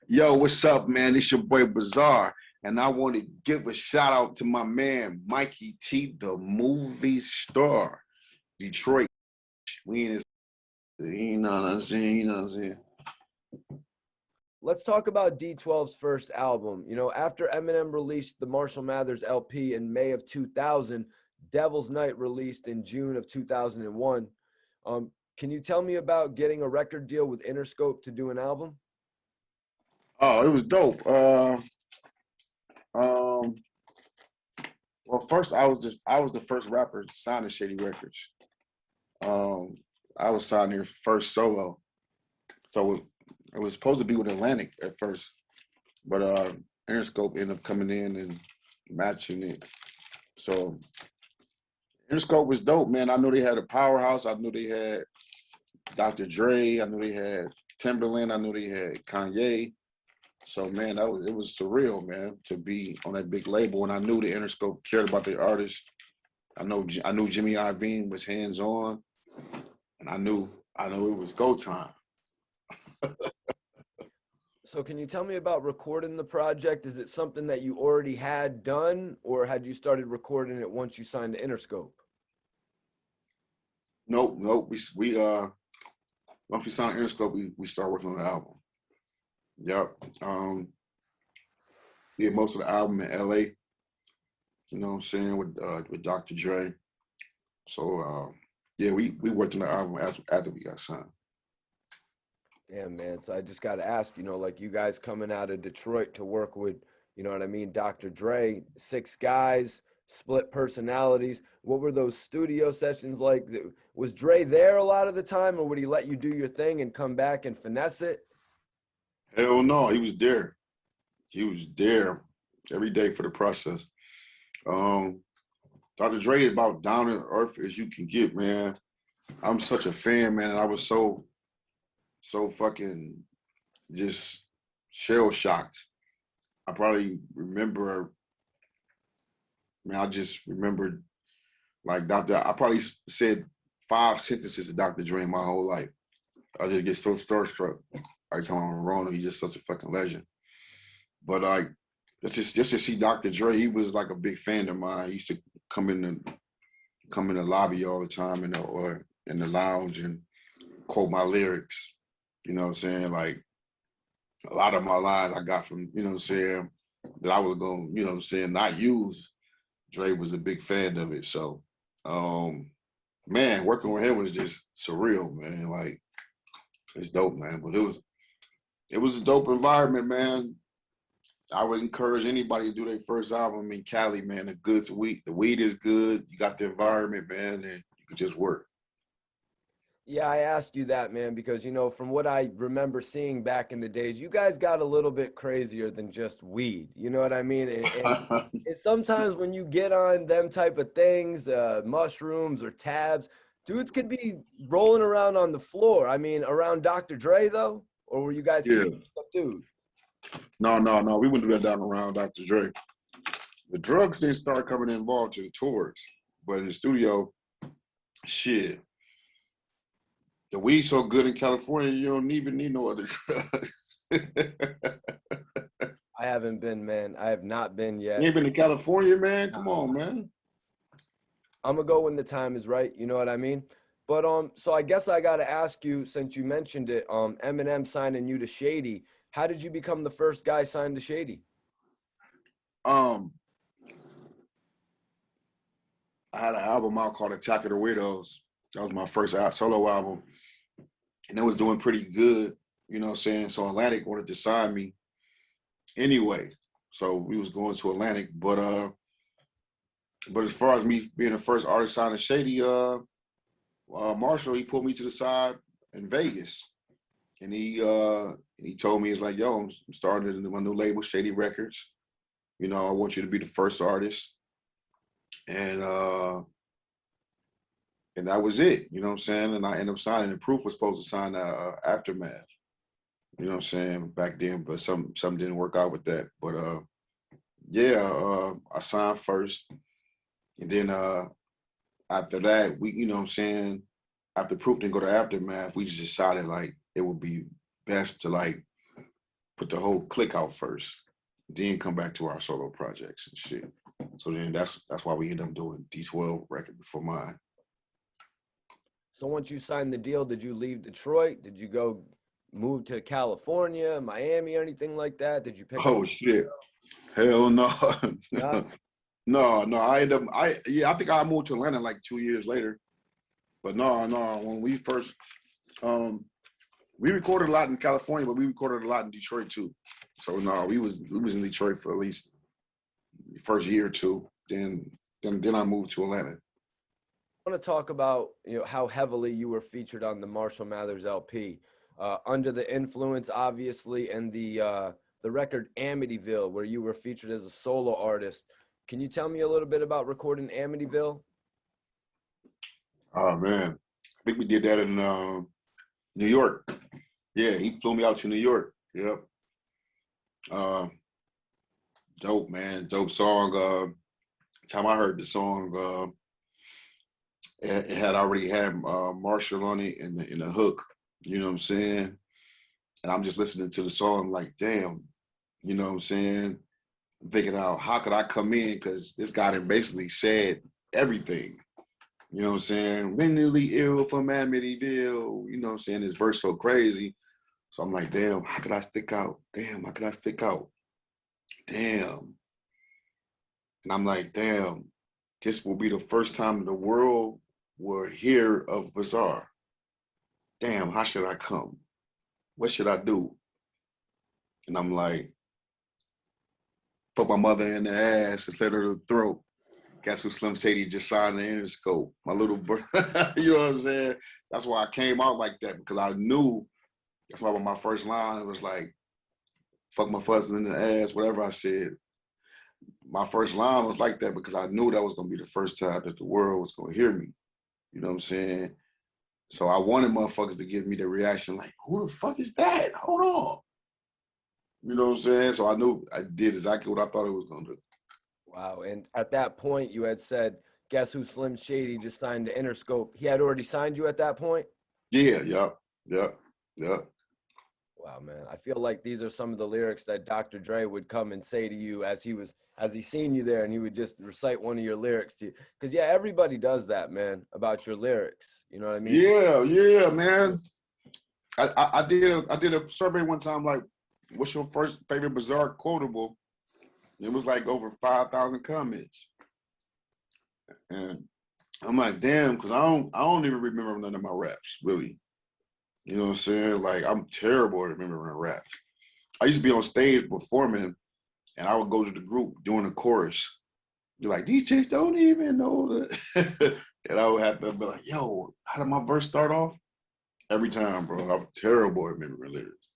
Yo, what's up, man? It's your boy Bazaar, and I want to give a shout out to my man Mikey T, the movie star, Detroit. We in his, you know what I'm saying? You know what I'm saying? Let's talk about D12's first album. After Eminem released the Marshall Mathers LP in May of 2000, Devil's Night released in June of 2001. Can you tell me about getting a record deal with Interscope to do an album? Oh, it was dope. Um, well, first I was the first rapper signed to Shady Records. Um, I was signed here first solo, so it was supposed to be with Atlantic at first, but Interscope ended up coming in and matching it. So Interscope was dope, man. I knew they had a powerhouse. I knew they had Dr. Dre. I knew they had Timberland. I knew they had Kanye. So man, it was surreal, man, to be on that big label. And I knew the Interscope cared about their artists. I knew Jimmy Iovine was hands on, and I knew it was go time. So can you tell me about recording the project? Is it something that you already had done, or had you started recording it once you signed to Interscope? Nope. We once we signed Interscope, we started working on the album. Yep. Did most of the album in LA. You know what I'm saying, with Dr. Dre. So yeah, we worked on the album after we got signed. Yeah, man. So I just got to ask, like you guys coming out of Detroit to work with, you know what I mean, Dr. Dre, six guys, split personalities. What were those studio sessions like? Was Dre there a lot of the time, or would he let you do your thing and come back and finesse it? Hell no, he was there. He was there every day for the process. Um, Dr. Dre is about down to earth as you can get, man. I'm such a fan, man, and I was so fucking just shell shocked. I probably remember, man, I just remembered like Dr. I probably said 5 sentences to Dr. Dre my whole life. I just get so starstruck. I tell him Rona, he's just such a fucking legend. But like just to see Dr. Dre, he was like a big fan of mine. He used to come in the come in the lobby all the time or in the lounge and quote my lyrics. You know what I'm saying? Like a lot of my lines I got from, you know what I'm saying, that I was going, you know what I'm saying, not use. Dre was a big fan of it. So um man, working with him was just surreal, man. Like it's dope, man. But it was a dope environment, man. I would encourage anybody to do their first album in Cali, man. The weed is good. You got the environment, man, and you can just work. Yeah, I asked you that, man, because from what I remember seeing back in the days, you guys got a little bit crazier than just weed. You know what I mean? And sometimes when you get on them type of things, mushrooms or tabs, dudes could be rolling around on the floor. I mean, around Dr. Dre though, or were you guys Yeah. keeping subdued? No. We wouldn't do that down around Dr. Dre. The drugs didn't start coming involved to the tours, but in the studio, shit. The weed so good in California, you don't even need no other drugs. I haven't been, man. I have not been You yet. ain't been to California, man? Come Nah. on, man. I'm gonna go when the time is right. You know what I mean? But so I guess I gotta ask you, since you mentioned it, Eminem signing you to Shady. How did you become the first guy signed to Shady? Um, I had an album out called Attack of the Weirdos. That was my first solo album, and it was doing pretty good. You know what I'm saying? So Atlantic wanted to sign me anyway. So we was going to Atlantic, but as far as me being the first artist signed to Shady, Marshall, he pulled me to the side in Vegas, and he told me, it's like, yo, I'm starting my new label, Shady Records. You know, I want you to be the first artist, and and that was it. You know what I'm saying? And I ended up signing. The Proof was supposed to sign Aftermath. You know what I'm saying, back then, but some didn't work out with that. But yeah, I signed first, and then after that, we, you know what I'm saying, after Proof didn't go to Aftermath, we just decided like it would be best to like put the whole clique out first, then come back to our solo projects and shit. So then that's why we end up doing D12 record before mine. So once you signed the deal, did you leave Detroit? Did you go move to California, Miami, or anything like that? Did you pick up? Oh shit. Hell no. Yeah. No. I think I moved to Atlanta like 2 years later. But no, when we first we recorded a lot in California, but we recorded a lot in Detroit too. So no, we was in Detroit for at least the first year or two. Then I moved to Atlanta. I want to talk about how heavily you were featured on the Marshall Mathers LP, Under the Influence, obviously, and the record Amityville, where you were featured as a solo artist. Can you tell me a little bit about recording Amityville? Oh man, I think we did that in New York. Yeah, he flew me out to New York. Yep. Uh, Dope, man. Dope song. Time I heard the song, it had already had Marshall on it in the hook. You know what I'm saying? And I'm just listening to the song, like, damn. You know what I'm saying? I'm thinking, how could I come in? Because this guy done basically said everything. You know what I'm saying? Mentally ill from Amityville. You know what I'm saying? This verse so crazy. So I'm like, damn, how could I stick out? Damn, how could I stick out? Damn. And I'm like, damn, this will be the first time the world will hear of Bizarre. Damn, how should I come? What should I do? And I'm like, put my mother in the ass and slit her throat. Guess who Slim Shady just signed the Interscope? My little brother. You know what I'm saying? That's why I came out like that, because I knew. That's why when my first line, it was like, fuck my fuzzing in the ass, whatever I said. My first line was like that because I knew that was going to be the first time that the world was going to hear me. You know what I'm saying? So I wanted motherfuckers to give me the reaction like, who the fuck is that? Hold on. You know what I'm saying? So I knew I did exactly what I thought it was going to do. Wow. And at that point, you had said, guess who Slim Shady just signed the Interscope? He had already signed you at that point? Yeah, yep. Wow, man. I feel like these are some of the lyrics that Dr. Dre would come and say to you as he seen you there, and he would just recite one of your lyrics to you. Because yeah, everybody does that, man, about your lyrics. You know what I mean? Yeah, man. I did a survey one time like, what's your first favorite Bizarre quotable? It was like over 5,000 comments. And I'm like, damn, because I don't even remember none of my raps, really. You know what I'm saying? Like, I'm terrible at remembering raps. I used to be on stage performing, and I would go to the group doing a chorus. You're like, these chicks don't even know that. And I would have to be like, yo, how did my verse start off? Every time, bro. I'm terrible at remembering lyrics.